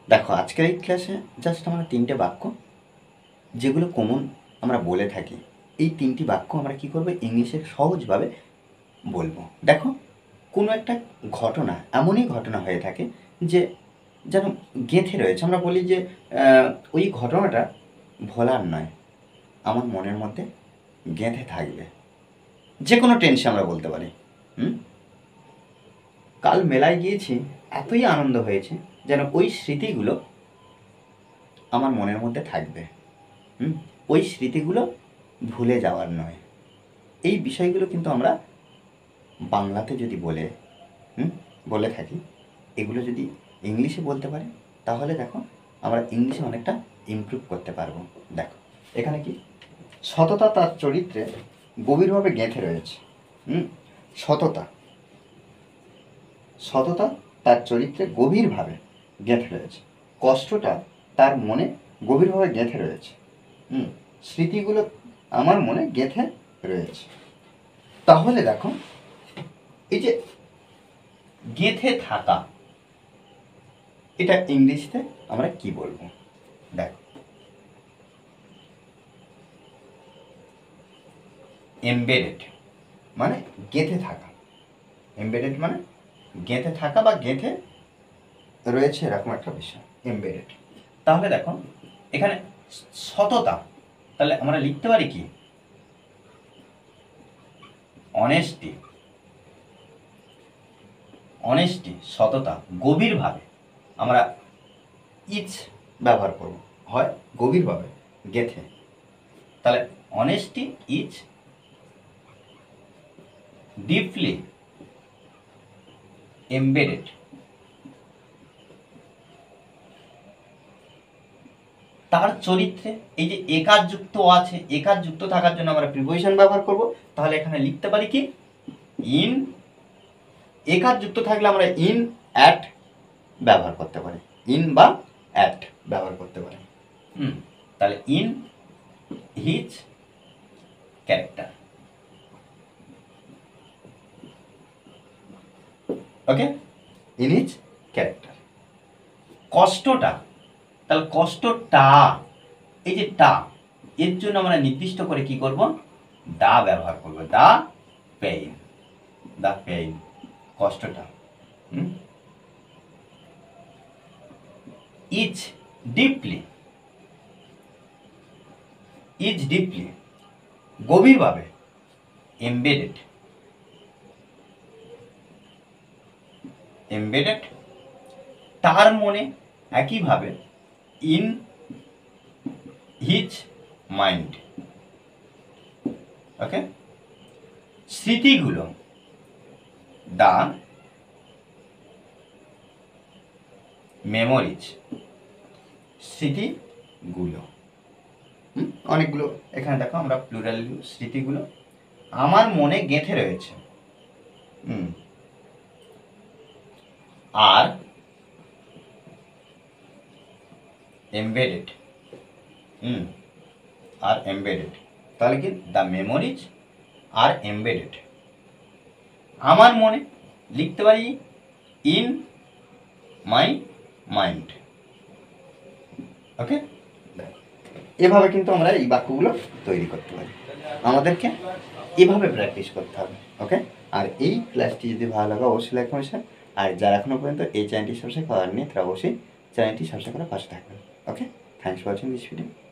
দেখো আজকের এই ক্লাসে জাস্ট আমরা তিনটে বাক্য যেগুলো কমন আমরা বলে থাকি, এই তিনটি বাক্য আমরা কি করব ইংলিশে সহজভাবে বলবো। দেখো কোনো একটা ঘটনা এমনই ঘটনা হয়ে থাকে যে যেন গেঁথে রয়েছে। আমরা বলি যে ওই ঘটনাটা ভোলার নয়, আমার মনের মধ্যে গেঁথে থাকবে। যে কোনো টেনশন আমরা বলতে পারি। কাল মেলায় গিয়েছি, এতই আনন্দ হয়েছে যেন ওই স্মৃতিগুলো আমার মনের মধ্যে থাকবে। ওই স্মৃতিগুলো ভুলে যাওয়ার নয়। এই বিষয়গুলো কিন্তু আমরা বাংলাতে যদি বলে থাকি, এগুলো যদি ইংলিশে বলতে পারি তাহলে দেখো আমরা ইংলিশে অনেকটা ইমপ্রুভ করতে পারবো। দেখো এখানে কি সততা তার চরিত্রে গভীরভাবে গেঁথে রয়েছে। সততা তার চরিত্রে গভীরভাবে গেঁথে রয়েছে। কষ্টটা তার মনে গভীরভাবে গেঁথে রয়েছে। স্মৃতিগুলো আমার মনে গেঁথে রয়েছে। তাহলে দেখো এই যে গেঁথে থাকা, এটা ইংলিশে আমরা কি বলবো? দেখো এমবেডেড মানে গেঁথে থাকা। এমবেডেড মানে গেঁথে থাকা বা গেঁথে রয়েছে এরকম একটা বিষয়, এমবেডেড। তাহলে দেখো এখানে সততা, তাহলে আমরা লিখতে পারি কি অনেস্টি, সততা গভীরভাবে আমরা ইচ ব্যবহার করব, হয় গভীরভাবে গেঁথে। তাহলে অনেস্টি ইজ ডিপলি এমবেডেড। তার চরিত্রে এই যে একার যুক্ত আছে, একার যুক্ত থাকার জন্য আমরা প্রিপোজিশন ব্যবহার করব। তাহলে এখানে লিখতে পারি কি ইন, একার যুক্ত থাকলে আমরা ইন অ্যাট ব্যবহার করতে পারি, ইন বা অ্যাট ব্যবহার করতে পারি। তাহলে in his character. Okay, in his character. কষ্টটা, তাহলে কষ্টটা, এই যে টা, এর জন্য আমরা নির্দিষ্ট করে কি করব দা ব্যবহার করব, দা পেইন, কষ্টটা। ইজ ডিপলি গভীরভাবে এমবেডেড তার মনে, একইভাবে ইন হিজ মাইন্ড। ওকে, স্মৃতিগুলো দা মেমোরিজ, স্মৃতিগুলো। অনেকগুলো এখানে দেখো আমরা প্লুরাল স্মৃতিগুলো আমার মনে গেঁথে রয়েছে। আর এমবেডেড, তাহলে কি দ্য মেমোরিজ আর এমবেডেড আমার মনে, লিখতে পারি ইন মাই মাইন্ড। ওকে, এভাবে কিন্তু আমরা এই বাক্যগুলো তৈরি করতে পারি। আমাদেরকে এভাবে প্র্যাকটিস করতে হবে। ওকে, আর এই ক্লাসটি যদি ভালো লাগে অবশ্যই লাইক কমেন্ট শেয়ার। আর যারা এখনো পর্যন্ত এই চ্যানেলটি সাবস্ক্রাইব করেননি তারা অবশ্যই চ্যানেলটি সাবস্ক্রাইব করে পাশে থাকবেন। Okay, thanks for watching this video.